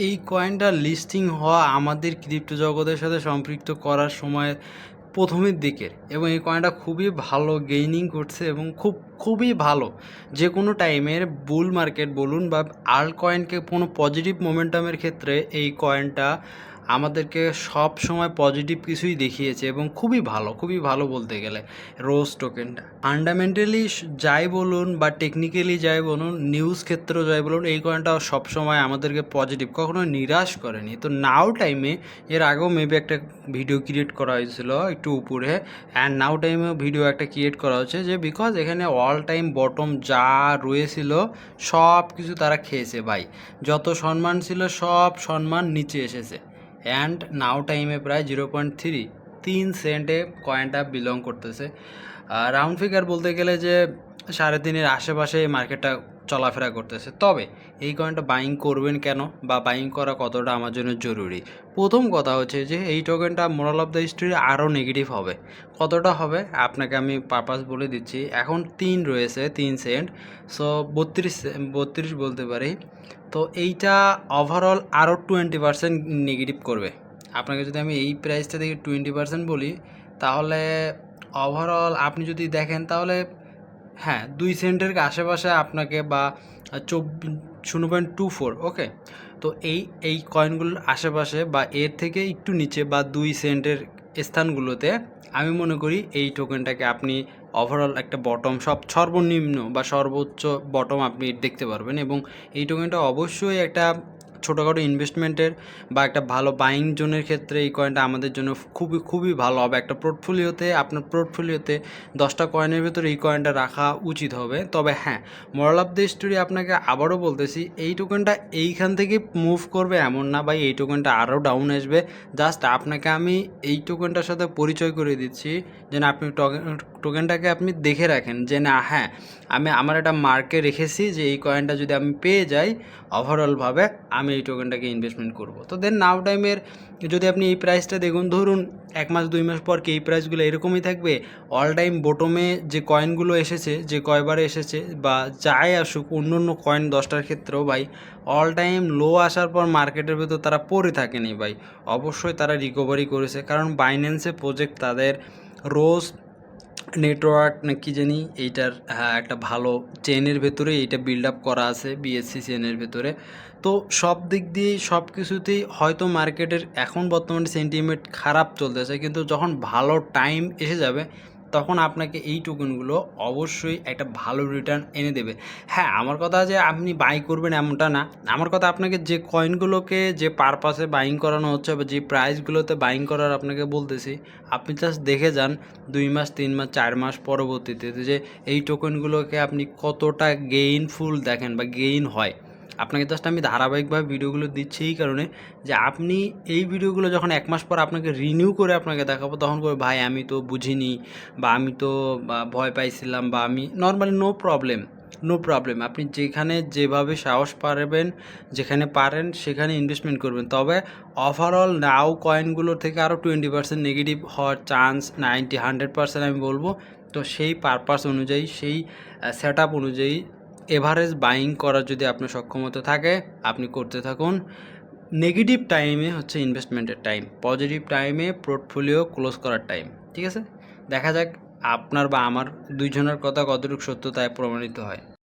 এই কয়েনটা লিস্টিং হওয়া আমাদের ক্রিপ্টো জগতের সাথে সম্পৃক্ত করার সময় প্রথমের দিকের, এবং এই কয়েনটা খুবই ভালো গেইনিং করছে এবং খুবই ভালো। যে কোনো টাইমের বুল মার্কেট বলুন বা আল্ট কয়েনকে কোনো পজিটিভ মোমেন্টামের ক্ষেত্রে এই কয়েনটা আমাদেরকে সব সময় পজিটিভ কিছুই দেখিয়েছে এবং খুবই ভালো বলতে গেলে। রোজ টোকেনটা ফান্ডামেন্টালি যাই বলুন বা টেকনিক্যালি যাই বলুন, নিউজ ক্ষেত্র যাই বলুন, এই কয়েনটা সবসময় আমাদেরকে পজিটিভ, কখনো নিরাশ করেনি। তো নাও টাইমে, এর আগেও মেবি একটা ভিডিও ক্রিয়েট করা হয়েছিল একটু উপরে, অ্যান্ড নাও টাইমেও ভিডিও একটা ক্রিয়েট করা হচ্ছে যে বিকজ এখানে অল টাইম বটম যা রয়েছিল সব কিছু তারা খেয়েছে ভাই। যত সম্মান ছিল সব সম্মান নিচে এসেছে, অ্যান্ড নাও টাইমে প্রায় 0.3 কয়েনটা বিলং করতেছে। রাউন্ড ফিগার বলতে গেলে যে 3.5-এর আশেপাশে মার্কেটটা চলাফেরা করতেছে। তবে এই কয়েনটা বাইং করবেন কেন, বা বাইং করা কতটা আমার জন্য জরুরি? প্রথম কথা হচ্ছে যে এই টোকেনটা মোরাল অফ দ্য স্টোরি আরও নেগেটিভ হবে। কতটা হবে আপনাকে আমি পারপাস বলে দিচ্ছি। এখন 3 রয়েছে, 3 সেন্ট, সো 32 বলতে পারি। তো এইটা ওভারঅল আরও 20% নেগেটিভ করবে। আপনাকে যদি আমি এই প্রাইসটা থেকে 20% বলি, তাহলে ওভারঅল আপনি যদি দেখেন তাহলে হ্যাঁ 2 সেন্টের আশেপাশে আপনাকে, বা 0.24, ওকে। তো এই কয়েনগুলোর আশেপাশে বা এর থেকে একটু নিচে বা 2 সেন্টের স্থানগুলোতে আমি মনে করি এই টোকেনটাকে আপনি ওভারঅল একটা বটম, সর্বনিম্ন বা সর্বোচ্চ বটম আপনি দেখতে পারবেন। এবং এই টোকেনটা অবশ্যই একটা ছোটোখাটো ইনভেস্টমেন্টের বা একটা ভালো বাইং জোনের ক্ষেত্রে এই কয়েনটা আমাদের জন্য খুবই ভালো হবে। একটা পোর্টফোলিওতে, আপনার পোর্টফোলিওতে 10টা কয়েনের ভেতরে এই কয়েনটা রাখা উচিত হবে। তবে হ্যাঁ, মোরাল অফ দ্য স্টোরি আপনাকে আবারও বলতেছি, এই টোকেনটা এইখান থেকে মুভ করবে এমন না ভাই, এই টোকেনটা আরও ডাউন আসবে। জাস্ট আপনাকে আমি এই টোকেনটার সাথে পরিচয় করে দিচ্ছি, যেন আপনি টোকেনটাকে আপনি দেখে রাখেন যে না, হ্যাঁ আমি আমার একটা মার্কে রেখেছি যে এই কয়েনটা যদি আমি পেয়ে যাই ওভারঅলভাবে আমি এই টোকেনটাকে ইনভেস্টমেন্ট করব। তো দেন নাও টাইমের যদি আপনি এই প্রাইসটা দেখুন, ধরুন 1 মাস 2 মাস পর কি এই প্রাইসগুলো এরকমই থাকবে? অল টাইম বটমে যে কয়েনগুলো এসেছে, যে কয়বারে এসেছে বা যাই আসুক, অন্য অন্য কয়েন 10টার ক্ষেত্রেও ভাই অল টাইম লো আসার পর মার্কেটের ভেতর তারা পড়ে থাকেনি ভাই, অবশ্যই তারা রিকভারি করেছে। কারণ বাইন্যান্সে প্রজেক্ট তাদের রোজ নেটওয়ার্ক না কি জানি এইটার, হ্যাঁ একটা ভালো চেনের ভেতরে এইটা বিল্ড আপ করা আছে, বিএসসি চেনের ভেতরে। তো সব দিক দিয়েই সব কিছুতেই হয়তো মার্কেটের এখন বর্তমানে সেন্টিমেন্ট খারাপ চলতেছে, কিন্তু যখন ভালো টাইম এসে যাবে তখন আপনাকে এই টোকেনগুলো অবশ্যই একটা ভালো রিটার্ন এনে দেবে। হ্যাঁ, আমার কথা যে আপনি বাই করবেন এমনটা না। আমার কথা আপনাকে যে কয়েনগুলোকে যে পারপাসে বাইং করানো হচ্ছে বা যে প্রাইসগুলোতে বাইং করার আপনাকে বলতেছি, আপনি জাস্ট দেখে যান 2 মাস 3 মাস 4 মাস পরবর্তীতে যে এই টোকেনগুলোকে আপনি কতটা গেইনফুল দেখেন বা গেইন হয়। আপনাকে জাস্ট আমি ধারাবাহিকভাবে ভিডিওগুলো দিচ্ছি এই কারণে যে আপনি এই ভিডিওগুলো যখন 1 মাস পর আপনাকে রিনিউ করে আপনাকে দেখাবো, তখন করে ভাই আমি তো বুঝিনি, বা আমি তো ভয় পাইছিলাম, বা আমি নর্মালি নো প্রবলেম। আপনি যেখানে যেভাবে সাহস পারবেন, যেখানে পারেন সেখানে ইনভেস্টমেন্ট করবেন। তবে ওভারঅল নাও কয়েনগুলোর থেকে আরও 20% নেগেটিভ হওয়ার চান্স 100% আমি বলবো। তো সেই পারপাস অনুযায়ী, সেই সেট আপ অনুযায়ী এভারেজ বাইং করার যদি আপনার সক্ষমতা থাকে, আপনি করতে থাকুন। নেগেটিভ টাইমে হচ্ছে ইনভেস্টমেন্টের টাইম, পজিটিভ টাইমে পোর্টফোলিও ক্লোজ করার টাইম। ঠিক আছে, দেখা যাক আপনার বা আমার দুইজনের কথা কতটুকু সত্যতায় প্রমাণিত হয়।